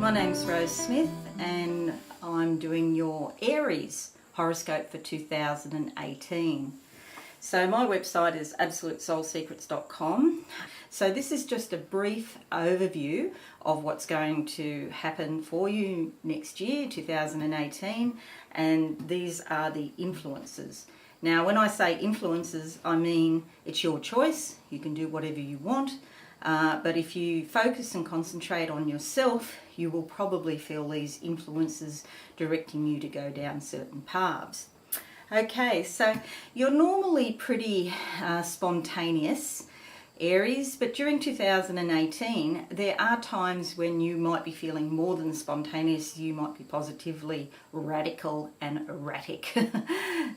my name's Rose Smith and I'm doing your Aries horoscope for 2018. So my website is absolutesoulsecrets.com. So this is just a brief overview of what's going to happen for you next year, 2018, and these are the influences. Now, when I say influences, I mean it's your choice. You can do whatever you want. But if you focus and concentrate on yourself, you will probably feel these influences directing you to go down certain paths. Okay, so you're normally pretty spontaneous, Aries, but during 2018, there are times when you might be feeling more than spontaneous. You might be positively radical and erratic.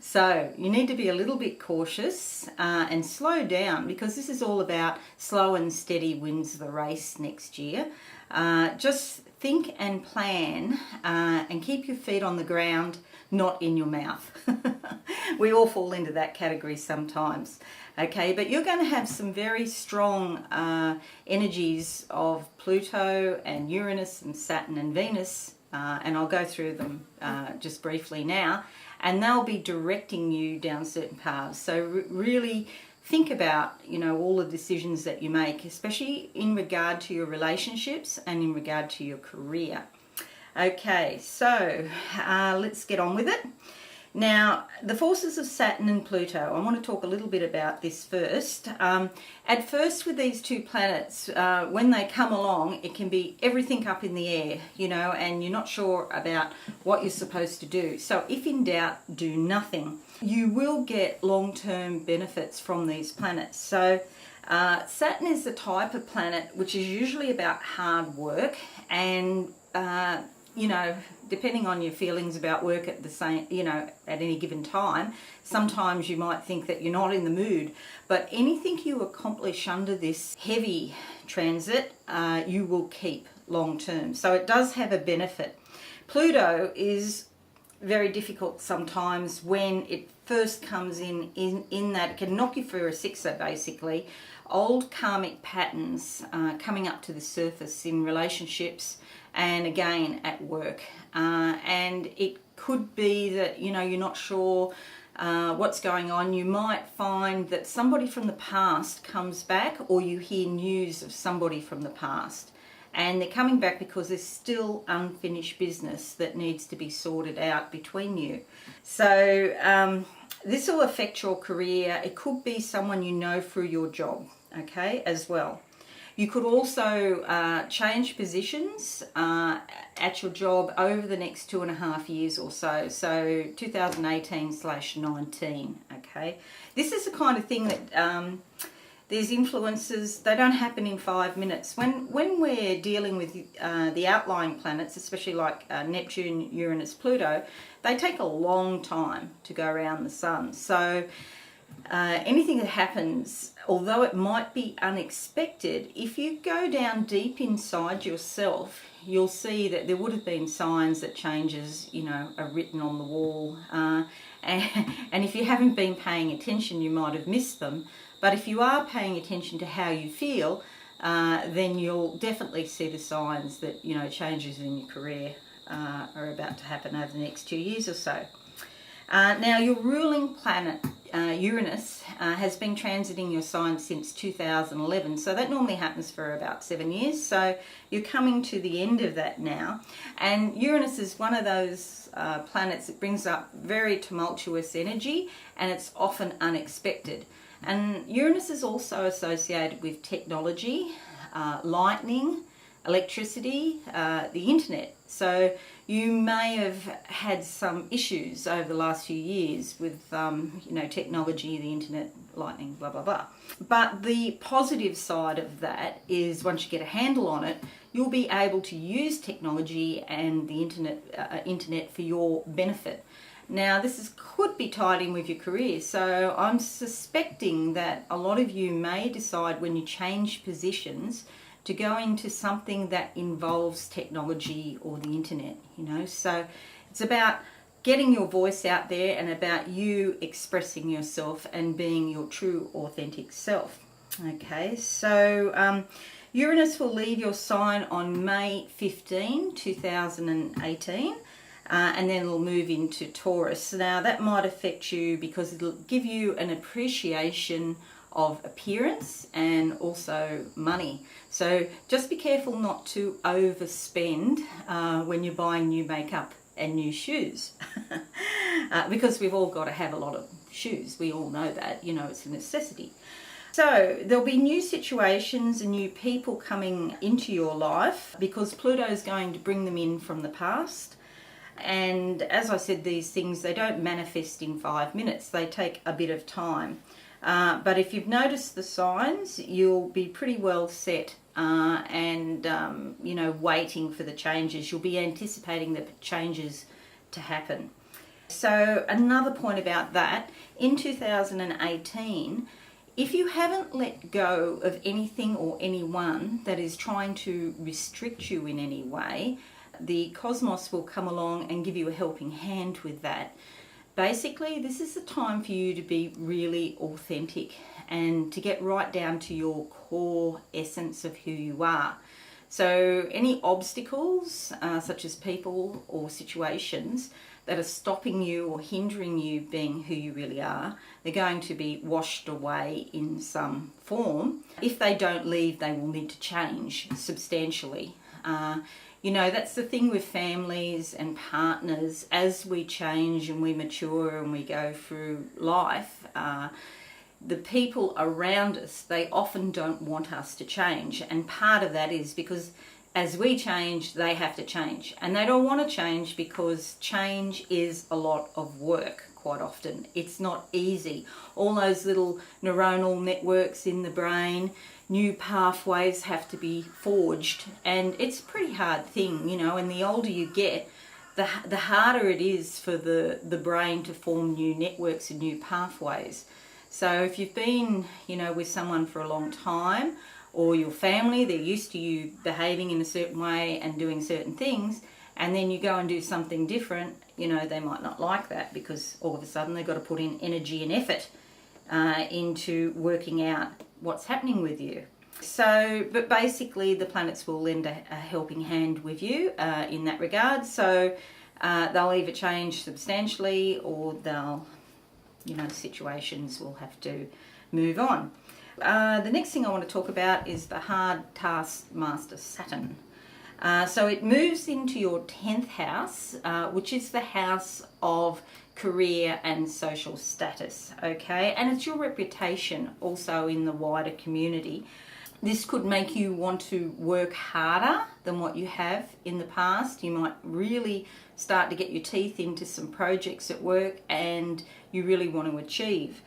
So you need to be a little bit cautious and slow down, because this is all about slow and steady wins the race next year. Just think and plan and keep your feet on the ground, not in your mouth. We all fall into that category sometimes. Okay, but you're going to have some very strong energies of Pluto and Uranus and Saturn and Venus, and I'll go through them just briefly now, and they'll be directing you down certain paths. So really think about, all the decisions that you make, especially in regard to your relationships and in regard to your career. Okay, so let's get on with it. Now, the forces of Saturn and Pluto, I want to talk a little bit about this first. At first, with these two planets, when they come along, it can be everything up in the air, and you're not sure about what you're supposed to do. So if in doubt, do nothing. You will get long-term benefits from these planets. So Saturn is the type of planet which is usually about hard work and depending on your feelings about work at the same, at any given time, sometimes you might think that you're not in the mood. But anything you accomplish under this heavy transit, you will keep long term. So it does have a benefit. Pluto is very difficult sometimes when it first comes in that it can knock you for a sixer, basically. Old karmic patterns coming up to the surface in relationships and again at work, and it could be that you're not sure what's going on. You might find that somebody from the past comes back, or you hear news of somebody from the past, and they're coming back because there's still unfinished business that needs to be sorted out between you. So this will affect your career. It could be someone you know through your job, okay, as well. You could also change positions at your job over the next 2.5 years or so. So 2018/19, okay? This is the kind of thing that these influences, they don't happen in 5 minutes. When we're dealing with the outlying planets, especially like Neptune, Uranus, Pluto, they take a long time to go around the sun. So anything that happens, although it might be unexpected, if you go down deep inside yourself, you'll see that there would have been signs that changes, are written on the wall. And if you haven't been paying attention, you might have missed them. But if you are paying attention to how you feel, then you'll definitely see the signs that, changes in your career are about to happen over the next 2 years or so. Now, your ruling planet, Uranus, has been transiting your sign since 2011. So that normally happens for about 7 years. So you're coming to the end of that now. And Uranus is one of those planets that brings up very tumultuous energy, and it's often unexpected. And Uranus is also associated with technology, lightning, electricity, the internet. So you may have had some issues over the last few years with, technology, the internet, lightning, blah, blah, blah. But the positive side of that is once you get a handle on it, you'll be able to use technology and the internet for your benefit. Now, this could be tied in with your career, so I'm suspecting that a lot of you may decide when you change positions to go into something that involves technology or the internet, So it's about getting your voice out there and about you expressing yourself and being your true, authentic self. Okay, so Uranus will leave your sign on May 15, 2018. And then it'll move into Taurus. Now that might affect you because it'll give you an appreciation of appearance and also money. So just be careful not to overspend when you're buying new makeup and new shoes. Because we've all got to have a lot of shoes. We all know that, you know, it's a necessity. So there'll be new situations and new people coming into your life because Pluto is going to bring them in from the past. And as I said, these things, they don't manifest in 5 minutes. They take a bit of time. But if you've noticed the signs, you'll be pretty well set and, you know, waiting for the changes. You'll be anticipating the changes to happen. So another point about that, in 2018, if you haven't let go of anything or anyone that is trying to restrict you in any way, the cosmos will come along and give you a helping hand with that. Basically, this is the time for you to be really authentic and to get right down to your core essence of who you are. So any obstacles, such as people or situations that are stopping you or hindering you being who you really are, they're going to be washed away in some form. If they don't leave, they will need to change substantially. You know, that's the thing with families and partners. As we change and we mature and we go through life, the people around us, they often don't want us to change. And part of that is because as we change, they have to change. And they don't want to change because change is a lot of work quite often. It's not easy. All those little neuronal networks in the brain, new pathways have to be forged, and it's a pretty hard thing, you know, and the older you get, the harder it is for the brain to form new networks and new pathways. So if you've been, you know, with someone for a long time, or your family, they're used to you behaving in a certain way and doing certain things, and then you go and do something different, you know, they might not like that because all of a sudden they've got to put in energy and effort into working out what's happening with you. So, but basically the planets will lend a helping hand with you in that regard. So they'll either change substantially or they'll, you know, situations will have to move on. The next thing I want to talk about is the hard task master Saturn. So it moves into your 10th house, which is the house of career and social status, okay? And it's your reputation also in the wider community. This could make you want to work harder than what you have in the past. You might really start to get your teeth into some projects at work and you really want to achieve.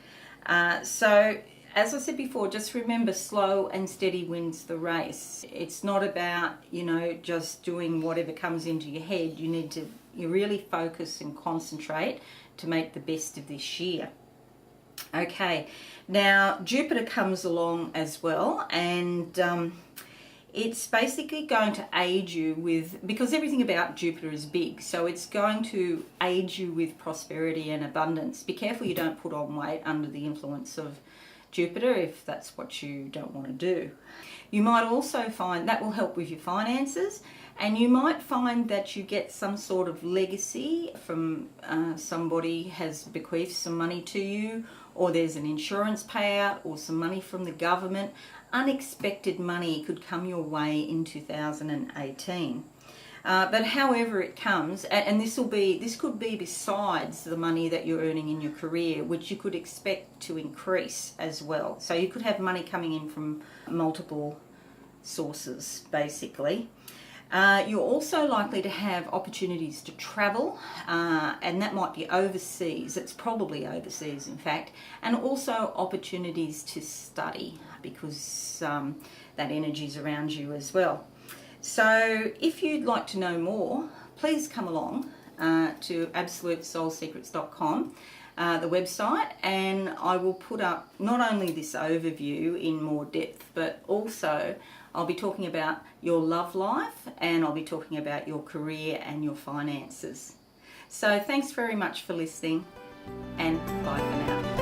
So as I said before, just remember, slow and steady wins the race. It's not about, you know, just doing whatever comes into your head. You need to really focus and concentrate to make the best of this year. Okay, now Jupiter comes along as well, and it's basically going to aid you with, because everything about Jupiter is big, so it's going to aid you with prosperity and abundance. Be careful you don't put on weight under the influence of Jupiter if that's what you don't want to do. You might also find that will help with your finances, and you might find that you get some sort of legacy from somebody has bequeathed some money to you, or there's an insurance payout or some money from the government. Unexpected money could come your way in 2018. But however it comes, and this could be besides the money that you're earning in your career, which you could expect to increase as well. So you could have money coming in from multiple sources, basically. You're also likely to have opportunities to travel, and that might be overseas. It's probably overseas, in fact, and also opportunities to study because that energy is around you as well. So if you'd like to know more, please come along to absolutesoulsecrets.com, the website, and I will put up not only this overview in more depth, but also I'll be talking about your love life, and I'll be talking about your career and your finances. So thanks very much for listening, and bye for now.